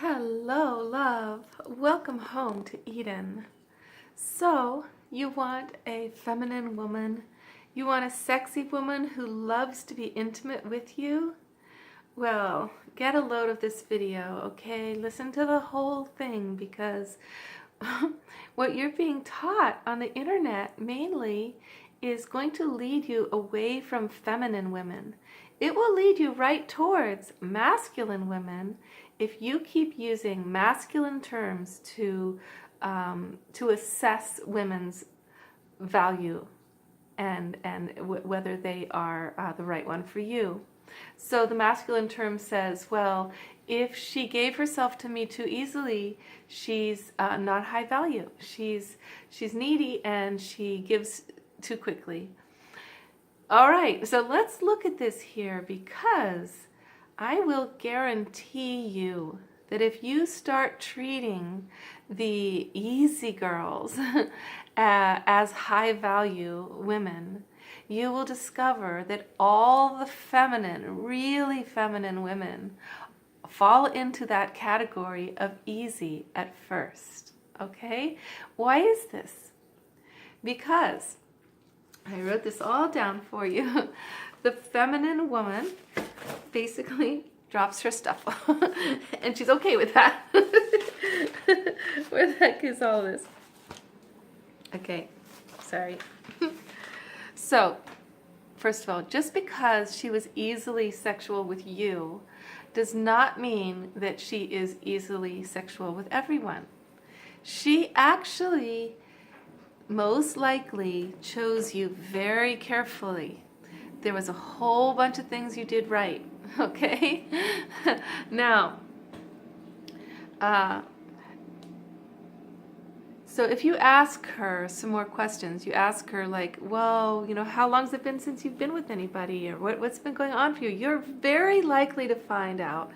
Hello, love. Welcome home to Eden. So, you want a feminine woman? You want a sexy woman who loves to be intimate with you? Well, get a load of this video, okay? Listen to the whole thing because what you're being taught on the internet mainly is going to lead you away from feminine women. It will lead you right towards masculine women if you keep using masculine terms to assess women's value and whether they are the right one for you. So the masculine term says, well, if she gave herself to me too easily, she's not high value. She's needy and she gives too quickly. All right, so let's look at this here because I will guarantee you that if you start treating the easy girls as high value women, you will discover that all the feminine, really feminine women fall into that category of easy at first. Okay? Why is this? Because I wrote this all down for you. The feminine woman basically drops her stuff and she's okay with that. Where the heck is all this? Okay, sorry. So, first of all, just because she was easily sexual with you does not mean that she is easily sexual with everyone. She actually most likely chose you very carefully. There was a whole bunch of things you did right, okay? Now, so if you ask her some more questions, you ask her like, well, how long's it been since you've been with anybody, or what's been going on for you? You're very likely to find out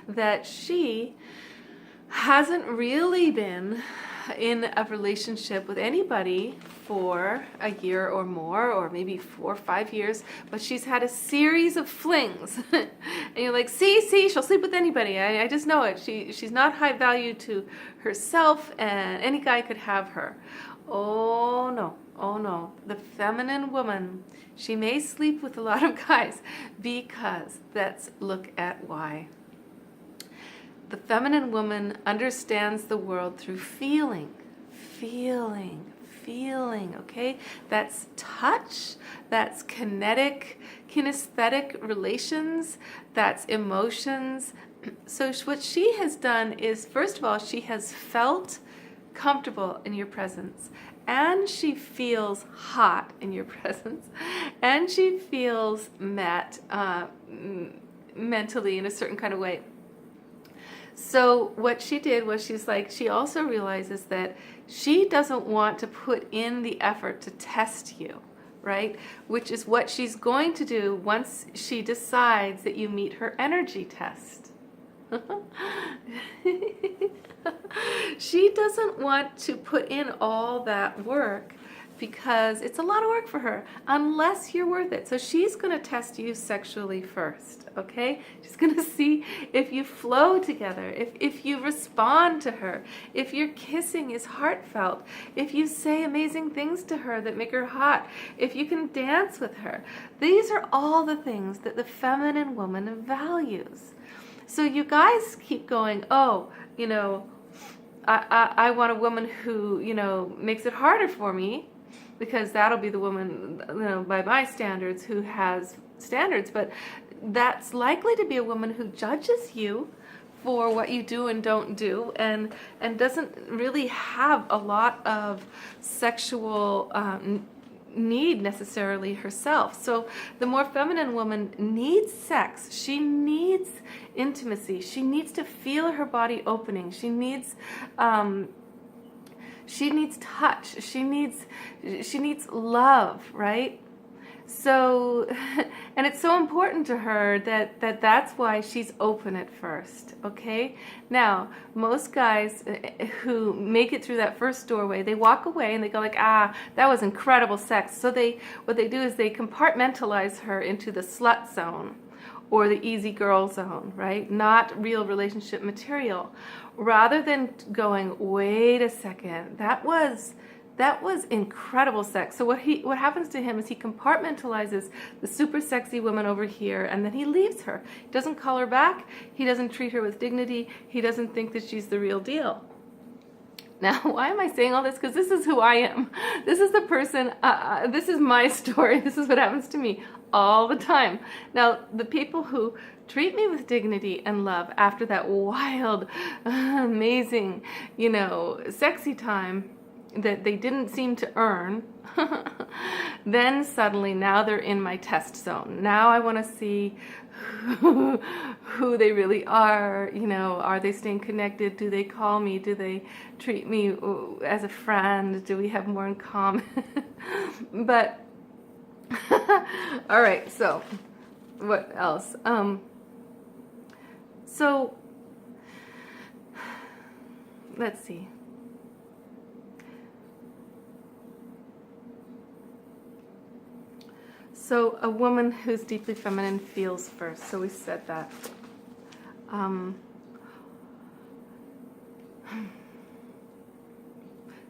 that she hasn't really been in a relationship with anybody for a year or more, or maybe 4 or 5 years, but she's had a series of flings. And you're like, see, she'll sleep with anybody. I just know it. She's not high value to herself, and any guy could have her. Oh no. The feminine woman, she may sleep with a lot of guys because let's look at why. The feminine woman understands the world through feeling, okay? That's touch, that's kinesthetic relations, that's emotions. So what she has done is, first of all, she has felt comfortable in your presence, and she feels hot in your presence, and she feels met mentally in a certain kind of way. So what she did was she also realizes that she doesn't want to put in the effort to test you, right? Which is what she's going to do once she decides that you meet her energy test. She doesn't want to put in all that work because it's a lot of work for her, unless you're worth it. So she's going to test you sexually first, okay? She's going to see if you flow together, if you respond to her, if your kissing is heartfelt, if you say amazing things to her that make her hot, if you can dance with her. These are all the things that the feminine woman values. So you guys keep going, oh, I want a woman who, makes it harder for me, because that'll be the woman, by my standards, who has standards. But that's likely to be a woman who judges you for what you do and don't do, and doesn't really have a lot of sexual need necessarily herself. So the more feminine woman needs sex. She needs intimacy. She needs to feel her body opening. She needs touch. She needs love, right? So, and it's so important to her that's why she's open at first, okay? Now, most guys who make it through that first doorway, they walk away and they go like, that was incredible sex. So what they do is they compartmentalize her into the slut zone, or the easy girl zone, right? Not real relationship material. Rather than going, wait a second, that was incredible sex. So what happens to him is he compartmentalizes the super sexy woman over here, and then he leaves her. He doesn't call her back. He doesn't treat her with dignity. He doesn't think that she's the real deal. Now, why am I saying all this? Because this is who I am. This is the person, this is my story. This is what happens to me all the time. Now, the people who treat me with dignity and love after that wild, amazing, sexy time that they didn't seem to earn, then suddenly now they're in my test zone. Now I want to see who they really are. Are they staying connected? Do they call me? Do they treat me as a friend? Do we have more in common? But all right, so what else? So let's see. So a woman who's deeply feminine feels first. So we said that.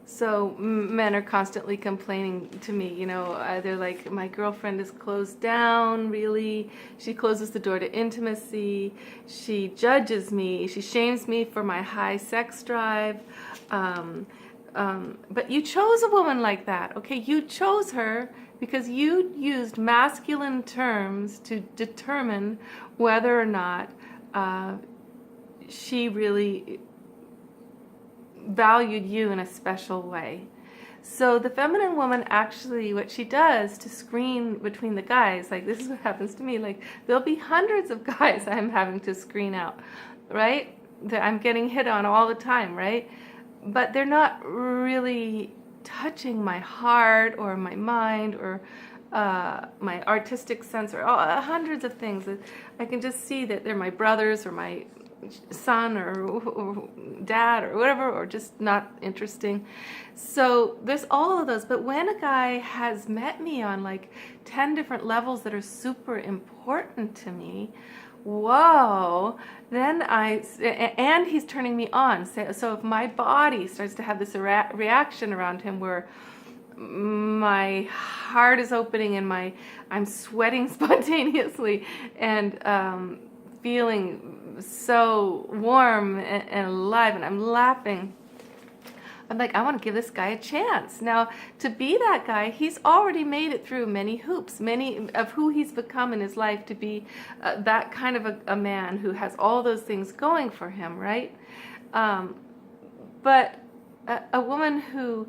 So men are constantly complaining to me, they're like, my girlfriend is closed down, really. She closes the door to intimacy. She judges me. She shames me for my high sex drive. But you chose a woman like that, okay? You chose her because you used masculine terms to determine whether or not she really valued you in a special way. So the feminine woman actually, what she does to screen between the guys, like this is what happens to me, like there'll be hundreds of guys I'm having to screen out, right? That I'm getting hit on all the time, right? But they're not really touching my heart or my mind or my artistic sense or hundreds of things. I can just see that they're my brothers or my son or dad or whatever, or just not interesting. So there's all of those. But when a guy has met me on like 10 different levels that are super important to me, whoa, then and he's turning me on. So if my body starts to have this reaction around him where my heart is opening and I'm sweating spontaneously and feeling so warm and alive, and I'm laughing, I'm like, I want to give this guy a chance. Now, to be that guy, he's already made it through many hoops, many of who he's become in his life to be that kind of a man who has all those things going for him, right? But a woman who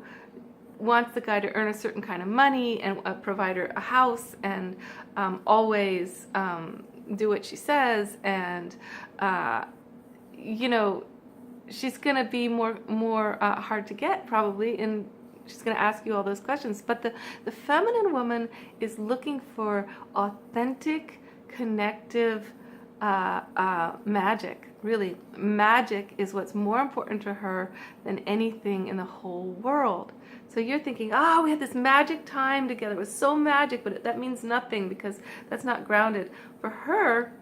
wants the guy to earn a certain kind of money and provide her a house and always do what she says, and she's going to be more hard to get probably, and she's going to ask you all those questions. But the feminine woman is looking for authentic, connective magic. Really, magic is what's more important to her than anything in the whole world. So you're thinking, we had this magic time together. It was so magic, but that means nothing because that's not grounded. For her,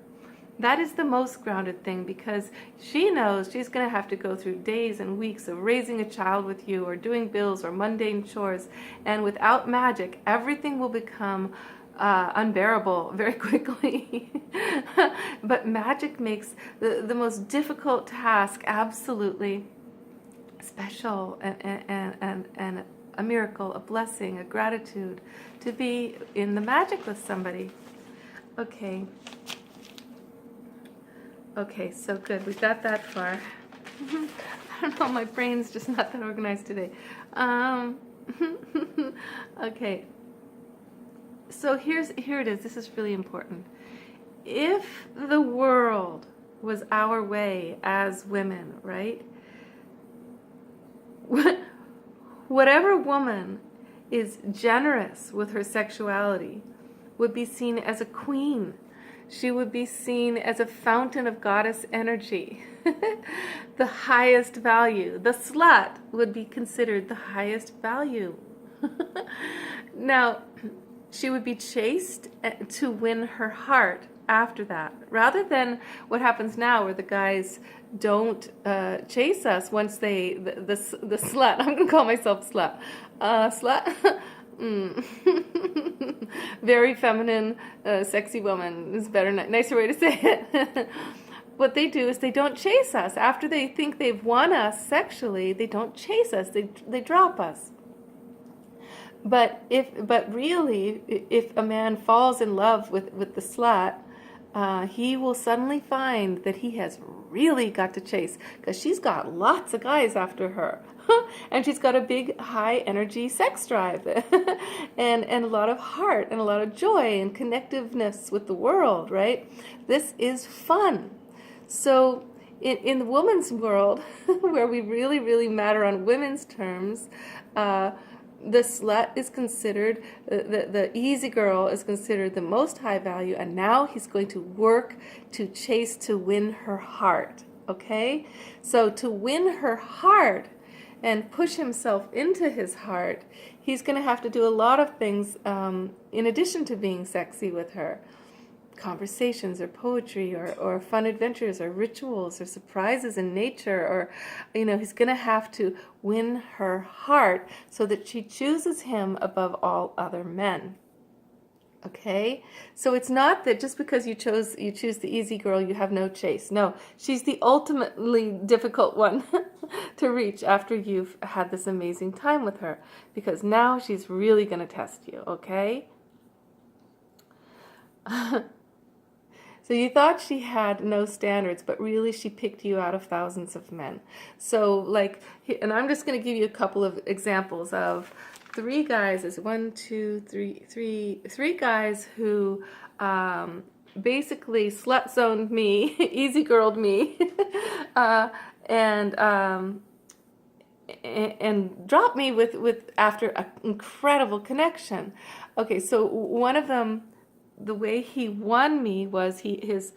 that is the most grounded thing, because she knows she's going to have to go through days and weeks of raising a child with you or doing bills or mundane chores. And without magic, everything will become unbearable very quickly. But magic makes the most difficult task absolutely special and a miracle, a blessing, a gratitude to be in the magic with somebody. Okay, so good. We got that far. I don't know, my brain's just not that organized today. Okay. So here it is. This is really important. If the world was our way as women, right? Whatever woman is generous with her sexuality would be seen as a queen. She would be seen as a fountain of goddess energy, the highest value. The slut would be considered the highest value. Now, she would be chaste to win her heart, after that, rather than what happens now where the guys don't chase us once the slut, I'm gonna call myself slut, slut. Very feminine, sexy woman is better, nicer way to say it. What they do is they don't chase us after they think they've won us sexually. They don't chase us. They drop us. But really, if a man falls in love with the slut, he will suddenly find that he has really got to chase, because she's got lots of guys after her. And she's got a big high energy sex drive and a lot of heart and a lot of joy and connectiveness with the world, right? This is fun. So in the woman's world, where we really, really matter on women's terms, the slut is considered, the easy girl is considered the most high value, and now he's going to work to chase to win her heart, okay? So to win her heart and push himself into his heart, he's going to have to do a lot of things in addition to being sexy with her. Conversations or poetry or fun adventures or rituals or surprises in nature, or he's going to have to win her heart so that she chooses him above all other men. Okay, so it's not that just because you choose the easy girl, you have no chase. No, she's the ultimately difficult one to reach after you've had this amazing time with her, because now she's really going to test you. Okay. So you thought she had no standards, but really she picked you out of thousands of men. So and I'm just going to give you a couple of examples of three guys. There's three guys who basically slut zoned me, easy girled me, and dropped me with after an incredible connection. Okay, so one of them, the way he won me was his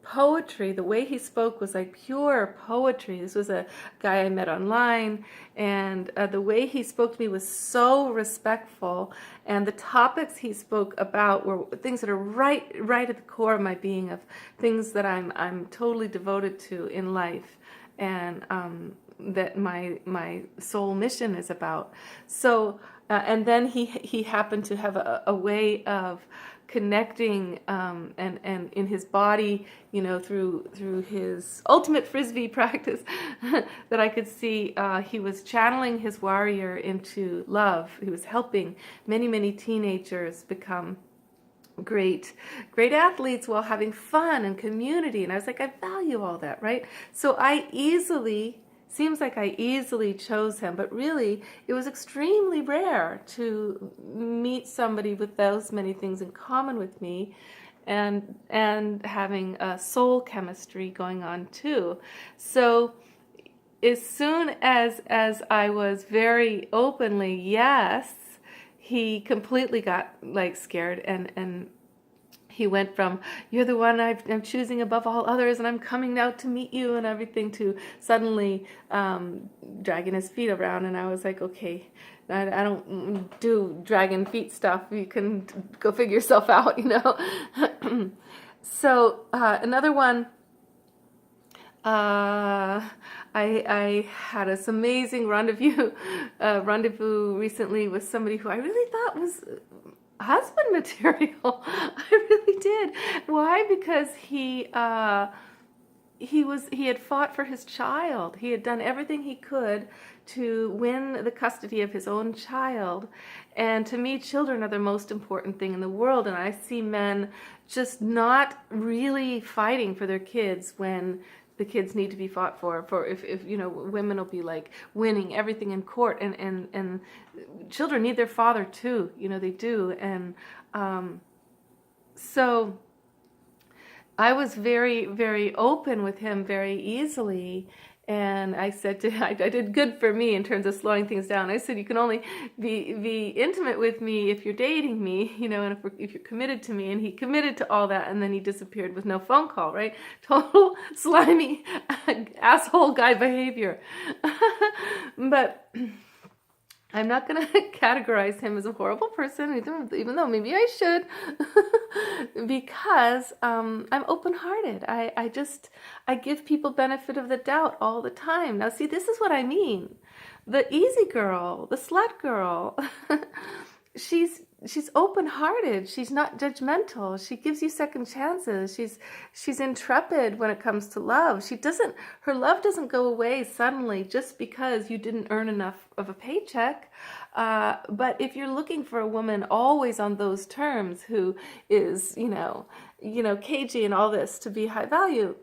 poetry. The way he spoke was like pure poetry. This was a guy I met online, and the way he spoke to me was so respectful, and the topics he spoke about were things that are right at the core of my being, of things that I'm totally devoted to in life, and that my soul mission is about. So and then he happened to have a way of connecting and in his body, through his ultimate frisbee practice, that I could see he was channeling his warrior into love. He was helping many teenagers become great athletes while having fun and community. And I was like, I value all that, right? So seems like I easily chose him, but really it was extremely rare to meet somebody with those many things in common with me, and having a soul chemistry going on too. So as soon as I was very openly yes, he completely got scared, and he went from, you're the one I'm choosing above all others, and I'm coming out to meet you and everything, to suddenly dragging his feet around. And I was like, okay, I don't do dragging feet stuff. You can go figure yourself out, So another one, I had this amazing rendezvous recently with somebody who I really thought was husband material. I really did. Why? Because he had fought for his child. He had done everything he could to win the custody of his own child. And to me, children are the most important thing in the world. And I see men just not really fighting for their kids when the kids need to be fought for if women will be winning everything in court, and children need their father too, they do. And so I was very, very open with him very easily. And I said to him, I did good for me in terms of slowing things down. I said, you can only be intimate with me if you're dating me, and if you're committed to me. And he committed to all that, and then he disappeared with no phone call, right? Total slimy asshole guy behavior. But I'm not going to categorize him as a horrible person, even though maybe I should, because I'm open-hearted. I give people benefit of the doubt all the time. Now, see, this is what I mean. The easy girl, the slut girl, she's open-hearted. She's not judgmental. She gives you second chances. She's intrepid when it comes to love. Her love doesn't go away suddenly just because you didn't earn enough of a paycheck. But if you're looking for a woman always on those terms who is, cagey and all this to be high value,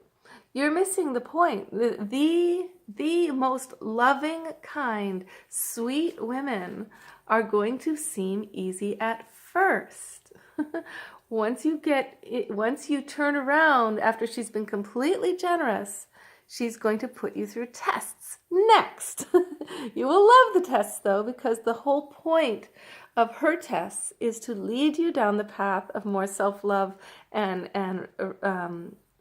you're missing the point. The most loving, kind, sweet women are going to seem easy at first. Once you turn around after she's been completely generous, she's going to put you through tests next. You will love the tests though, because the whole point of her tests is to lead you down the path of more self-love and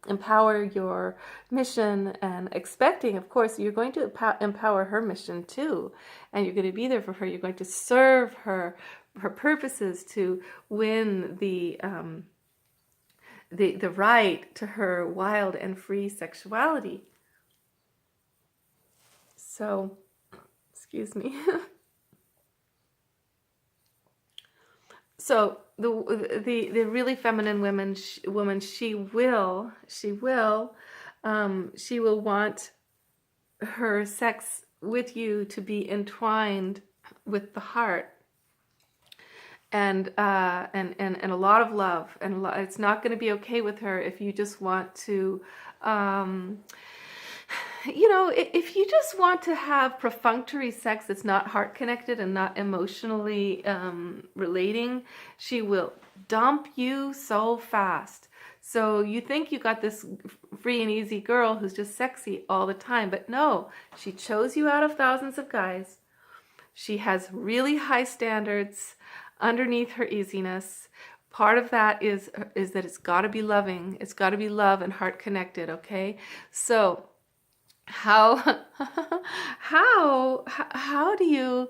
empower your mission, and expecting, of course, you're going to empower her mission too, and you're going to be there for her. You're going to serve her purposes to win the right to her wild and free sexuality. So, excuse me. So the really feminine woman, she will want her sex with you to be entwined with the heart, and a lot of love, and it's not going to be okay with her if you just want to. If you just want to have perfunctory sex that's not heart connected and not emotionally relating, she will dump you so fast. So you think you got this free and easy girl who's just sexy all the time, but no, she chose you out of thousands of guys. She has really high standards underneath her easiness. Part of that is that it's got to be loving. It's got to be love and heart connected, okay? So how do you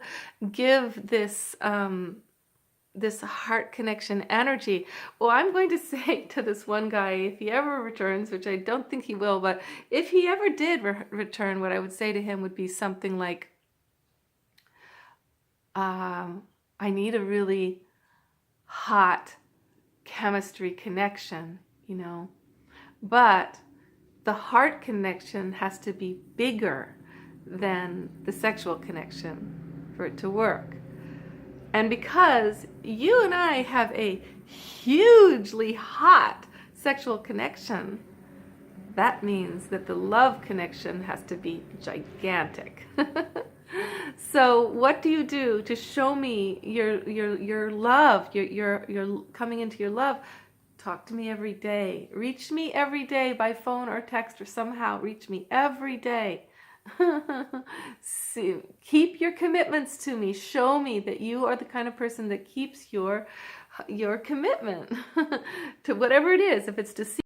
give this this heart connection energy? Well, I'm going to say to this one guy, if he ever returns, which I don't think he will, but if he ever did return, what I would say to him would be something like, I need a really hot chemistry connection, but the heart connection has to be bigger than the sexual connection for it to work. And because you and I have a hugely hot sexual connection, that means that the love connection has to be gigantic. So what do you do to show me your love, you're coming into your love? Talk to me every day. Reach me every day by phone or text, or somehow reach me every day. Keep your commitments to me. Show me that you are the kind of person that keeps your commitment to whatever it is. If it's to see